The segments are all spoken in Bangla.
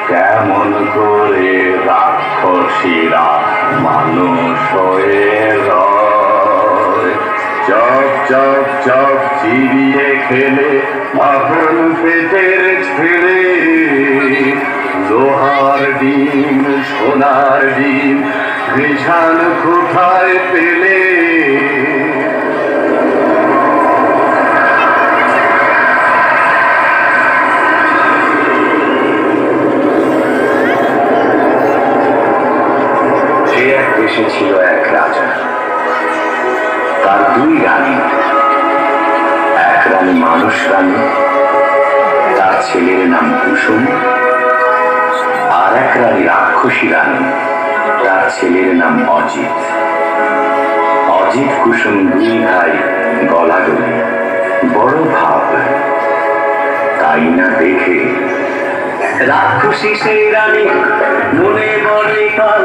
কেমন করে রাক্ষসীরা মানুষ হয়ে রয়, চপ চপ চপ চিবিয়ে খেলে আপন পেটের ছেড়ে, লোহার ডিম সোনার ডিম কৃষাণ কোথায় পেলে? দেশে ছিল এক রাজা, তার দুই রানী। এক রানী মানুষ রানী, তার ছেলের নাম কুসুম। আর এক রানী রাক্ষসী রানী, তার ছেলের নাম অজিত। অজিত কুসুম দুই ভাই গলাগলি, বড় ভাব। তাই না দেখে রাক্ষসী সেই রানী মনে বড়ই কাল,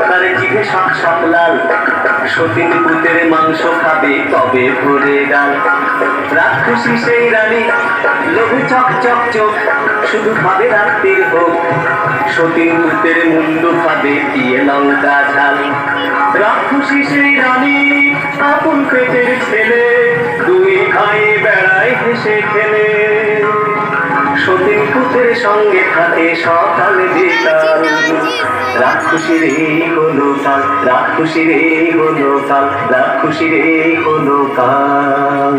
তার জিভে শাক শাক লাল। সতীন পুতের মাংস খাবে তবে ভরে ডাল। রাক্ষসী সেই রানী লোভে চক চক চোখ, শুধু খাবে রাত্রির হোক। সতীন পুতের মুন্ডু খাবে দিয়ে লঙ্কা ঝাল। রাক্ষসী সেই রানী আপন পেটের ছেলে, দুই ভাই বেড়ায় হেসে খেলে। সতীন পুতের সঙ্গে থাকে সকাল বিকাল। রাক্ষসীর এই হলো কাল, রাক্ষসীর এই হলো কাল, রাক্ষসীর এই হলো কাল।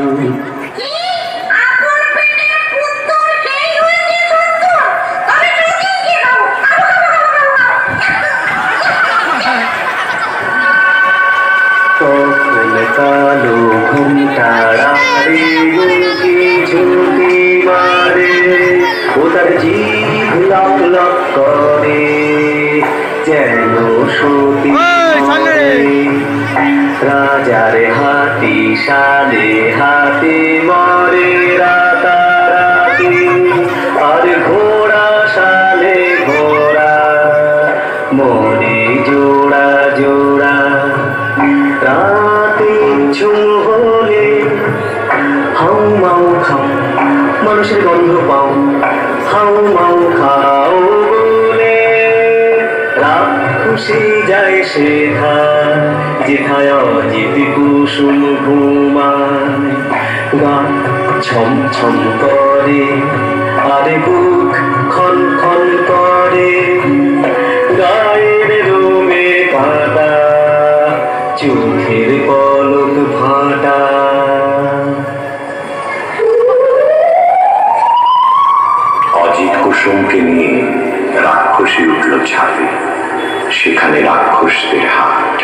কালো ঘুমটারা রে গুটি ঝুঁকি মারে, ও তার জিভ লক লক করে যেন সতী। রাজার হাতি সালে হাতে মরে রাতারাতি, আর ঘোড়া সালে ঘোড়া মরে জোড়া জোড়া। রাতে ঝুম হলে হাউ মাউ খাও, মানুষের গন্ধ পাও, হাউ মাউ খাও বলে। রাক্ষসী যায় সেথা যেথায় অজিত কুসুম ঘুমায়। গা ছম ছম করে আর বুক খন খন করে, গায়ের রোমে কাঁটা, চোখের পলক ভাটা। অজিত কুসুমকে নিয়ে রাক্ষসী উঠল ছাদে, সেখানে রাক্ষসদের হাট।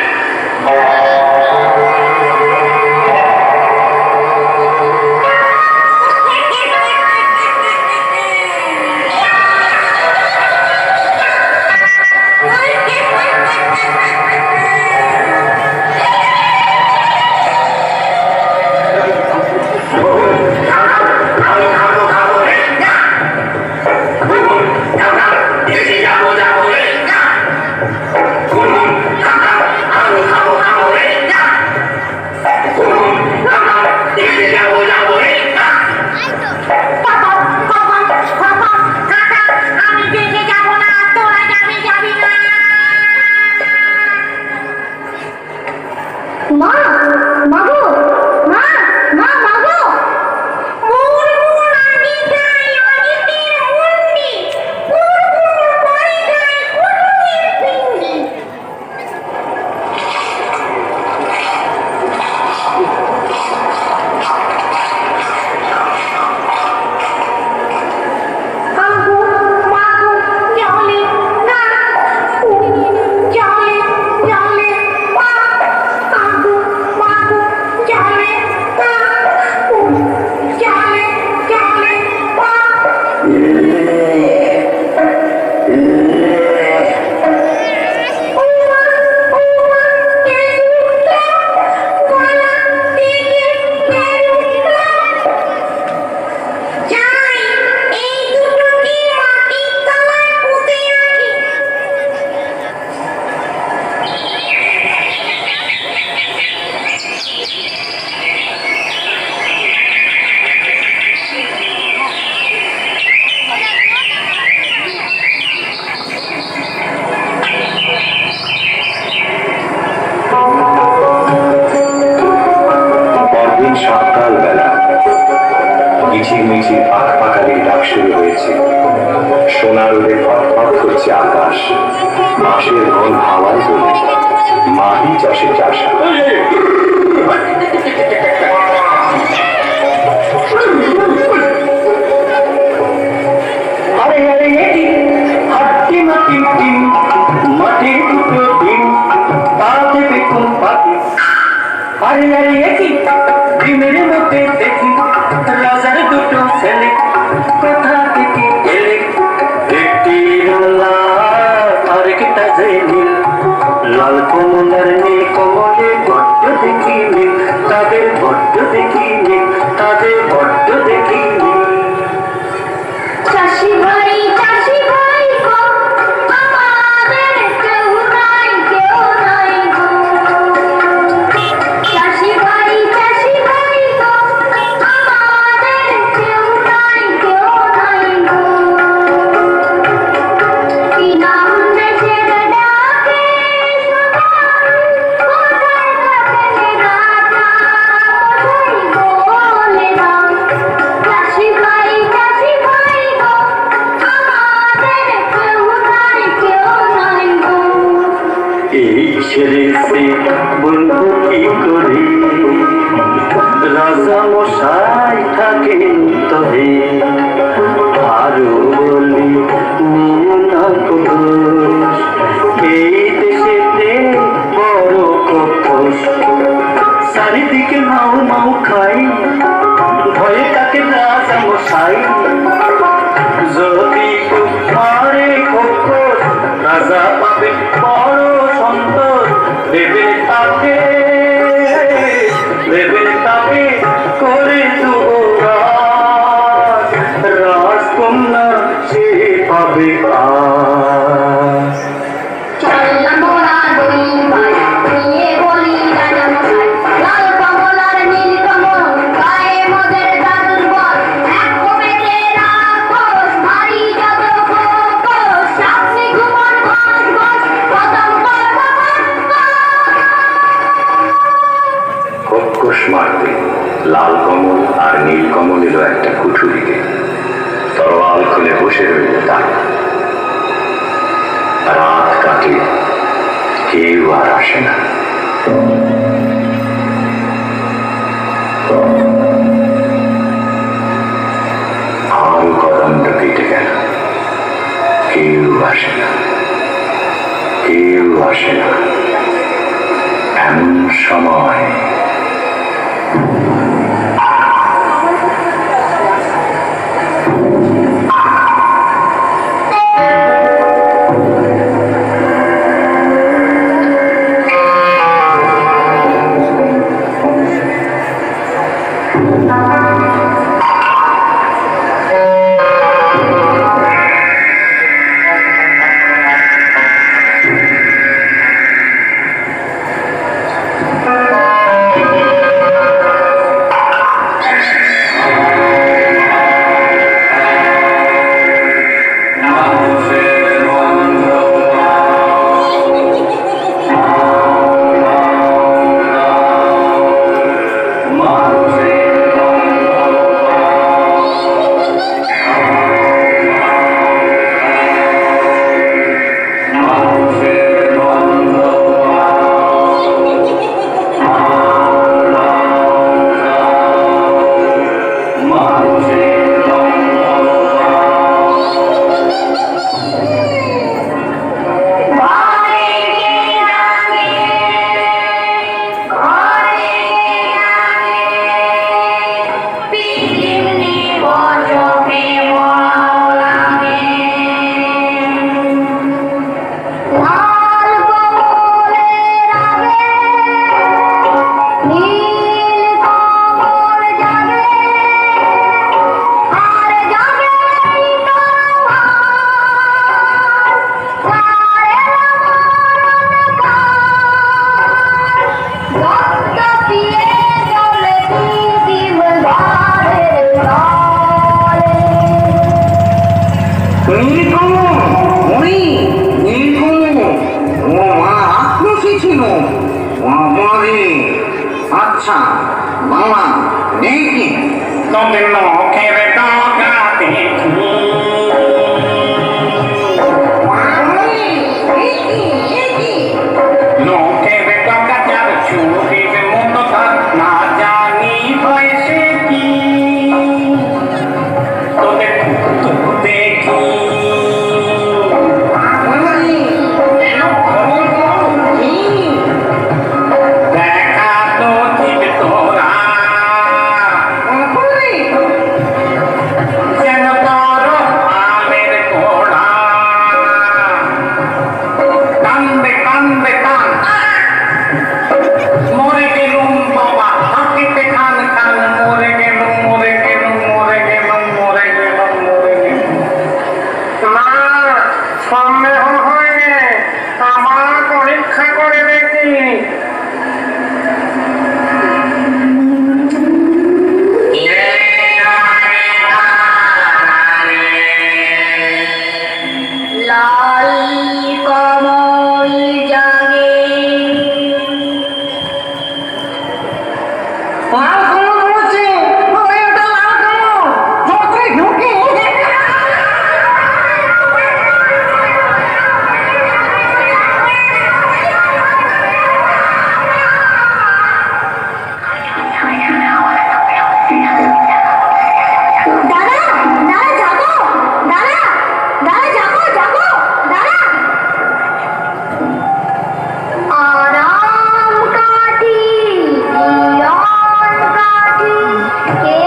মিছিল মিছিল পাক পাকালির ডাক শুরু হয়েছে। সোনা রোদে ফটফট করছে আকাশ, বাঁশের ঘন হাওয়ায় তোলে, মাটি চাষে চাষা। আরে আরে এটি হাট্টি মাটি ডিম, মাটির দুটো ডিম, তা দেবে কোন পাখি? আরে আরে এটি ডিমের মধ্যে দেখি রাজার দুটো ছেলে, কোথা থেকে এলে? একটি লাল আরেকটা যে নীল, লাল কমল আর নীল কমলে বড্ড দেখি নীল, তাদের বড্ড দেখি নীল, তাদের বড্ড দেখি নীল। চাষি ভাই গো, আমাদের কেউ নাই গো। চাষি ভাই গো, আমাদের কেউ নাই গো। কি নাম দেশের ডাকে কোথায় থাকেন রাজা, কোথায় বলে দাও। চাষি ভাই গো, আমাদের কেউ নাই গো। এই সেরেছে বলবো কি করে, রাজা মশাই থাকেন তবে, আরো বলি না কোষ, এই দেশেতে বড় কপস, চারিদিকে মাউ মাউ খাই, ভয়ে তাকে রাজা মশাই, যদি কুমারে খোকস, রাজা পাবে বড় সন্তোষ, দেবে তাকে করে যুবরাজ, রাজকন্যা সে পাবে আজ। চললাম মোরা দুই ভাই, নিয়ে বলি রাজা মশাই, লাল কমল আর নীল কমল, গায়ে মোদের জাদুর বল, এক কমেতে রাক্ষস, ভারী যত খোকস, সামনে ঘুমন ঘস ঘস, কদম কদম খোকস মারতে লাল কমল আর নীল কমল এলো একটা কুঠুরিতে, তরোয়াল খুলে বসে রইল তারা। রাত কাটে, কেউ আর আসে না। আরো কদণ্ড কেটে গেল, কেউ আসে না, কেউ আসে না। এমন সময় তোদের নখের ডগা দেখি নখের ডগা যার ছুরির মতো তার না জানি বয়সে কি তোদের কুতুব দেখি দেখা তো জীব তোরা যেন তোর আমের কোড়া কান্দে কান্দে কান মরে গেলুম বাবা হাতিতে খান খান মরে গেলুম মরে গেলুম মরে গেলুম মরে গেলুম মরে গেলুম না সন্দেহ হয়ে আমার পরীক্ষা করে দেখি লাল কমল জাগে লাল কমল বলছে ওই ওটা লাল কমল যতই ঢুকে দাদা দাদা জাগো দাদা দাদা জাগো জাগো দাদা আরাম কাটি জীবন কাটি কে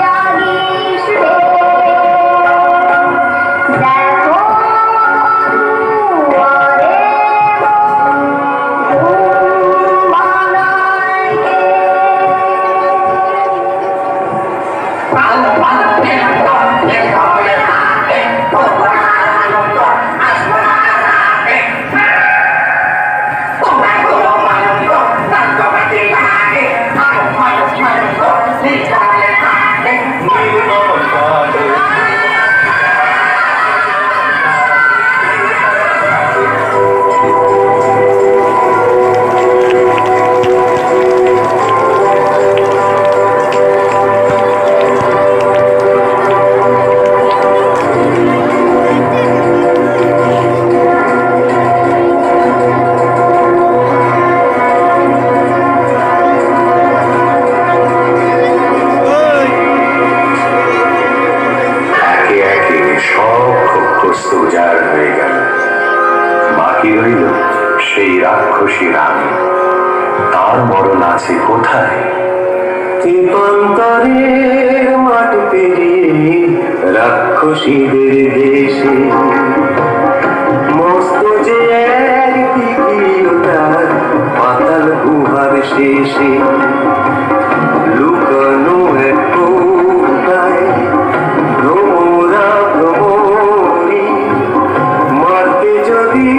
জাগিস রে দেখো দুয়ারে ঘুম ভাঙায় কে একে একে সব ক্ষোভগ্রস্ত উজাড় হয়ে গেল। বাকি রইল সেই রাক্ষসী রানী। তার মরণ আছে কোথায়? দীপান্তরের মাঠ পেরিয়ে রাক্ষসীদের দেশে মস্ত যে এক দিঘিওটার পাতাল গুহার শেষে লুকানো এক কোথায় ভ্রমরা ভ্রমরি মারতে যদি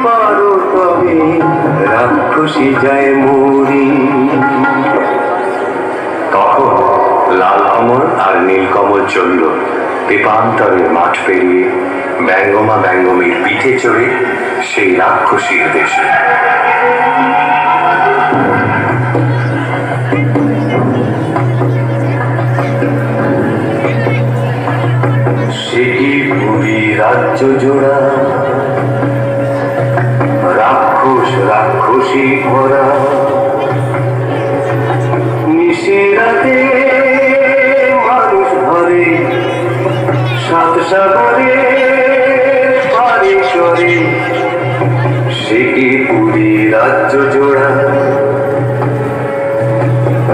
পারো তবে রাক্ষসী যায় মরি। তখন লাল কমল আর নীল কমল চলল দীপান্তরের মাঠ পেরিয়ে ব্যঙ্গমা ব্যঙ্গমীর পিঠে চড়ে সেই রাক্ষসীর দেশে। সে কি পুরী রাজ্য জোড়া রাক্ষস রাক্ষসী ভরা নিশিরাতে মানুষ ধরে সাত সাগরে পারে চরে। সে কি পুরী রাজ্য জোড়া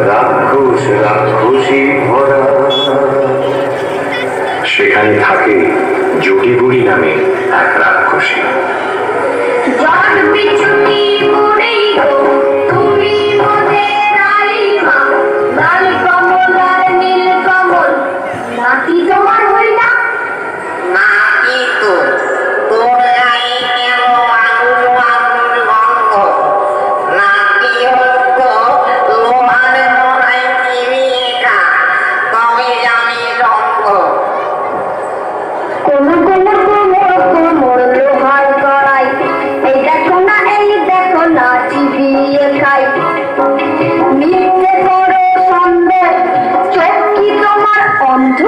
রাক্ষস রাক্ষসী ভরা। সেখানে থাকে জটিবুড়ি নামে এক রাক্ষসী। জন পিছুটি মুড়ি গো তুমি মোদের আলিমা লাল কমল আর নীল কমল নাতি তোমার হই না নাকি তো তোরাই কেন আগুন আগুন গন্ধ নাকি হতো লোহার মোড়াই চিবিয়েটা তবে জানি রঙ্গ কোমর কোমর কোমর কোমর লোহার অন্ধ?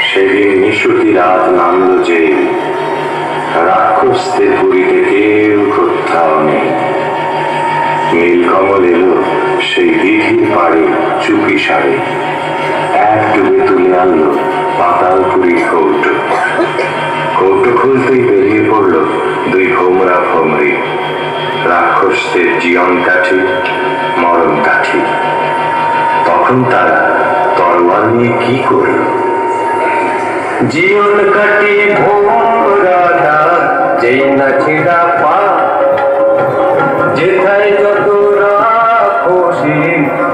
সেদিন নিশুতি রাত নামল যে, রাক্ষসদের পুরীতে কেউ কোথাও নেই। নীলকমল এলো সেই দিঘির পাড়ে চুপি সারে, এক ডুবে তুলে আনলো পাতালপুরীর কৌটো। কৌটো খুলতেই বেরিয়ে পড়ল দুই ভোমরা ভোমরি, রাক্ষসদের জীবন কাঠি মরণ কাঠি। তখন তারা তরোয়াল নিয়ে কি করল? জীবন কাটি ভোমরাটা যেই না ছেঁড়া পা, যেথায় যত রাক্ষসী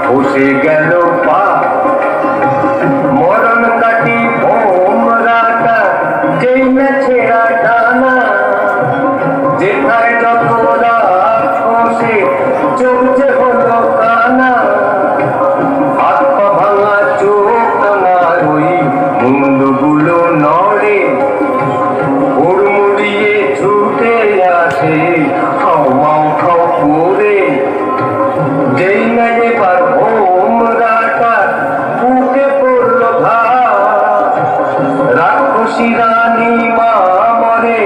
বসে গেল পা। মরণ কাটি ভোমরাটা যেই না ছেঁড়া ডানা, যেথায় যত রাক্ষসী চোখে হলো কানা। হাত পা ভাঙা চোখ আমার ওই মুন্ডগুলো নড়ে, হুড়মুড়িয়ে ছুটে আসে খাও মাও খাও করে। যেই না এবার ভোমরাটা বুকে পড়ল ঘা, রাক্ষসী রানী মা মরে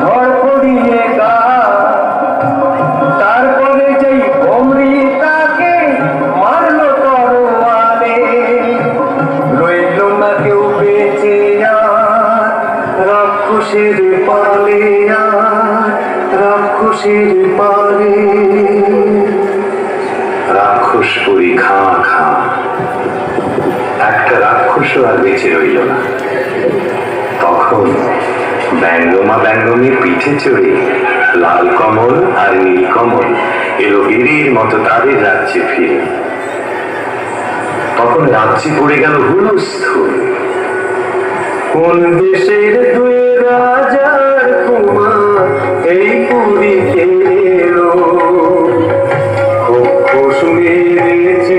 ধর পড়িয়ে গা। তারপরে যেই ভোমরি তাকে মারল তরোয়ালে, রইল না কেউ বেঁচে আর রাক্ষসের পালে, আর রাক্ষসের পালে। রাক্ষস পুরী খা খা, একটা রাক্ষস আর বেঁচে রইল না। তখন ব্যঙ্গমা ব্যঙ্গমের পিঠে চড়ে লাল কমল আর নীল কমল এলো বীরের মতো তাদের রাজ্যে ফিরে। তখন রাজ্যে পড়ে গেল হুলস্থুল। কোন দেশের দুই রাজার কুমার এই পুরীতে এলো, খোস মেরেছে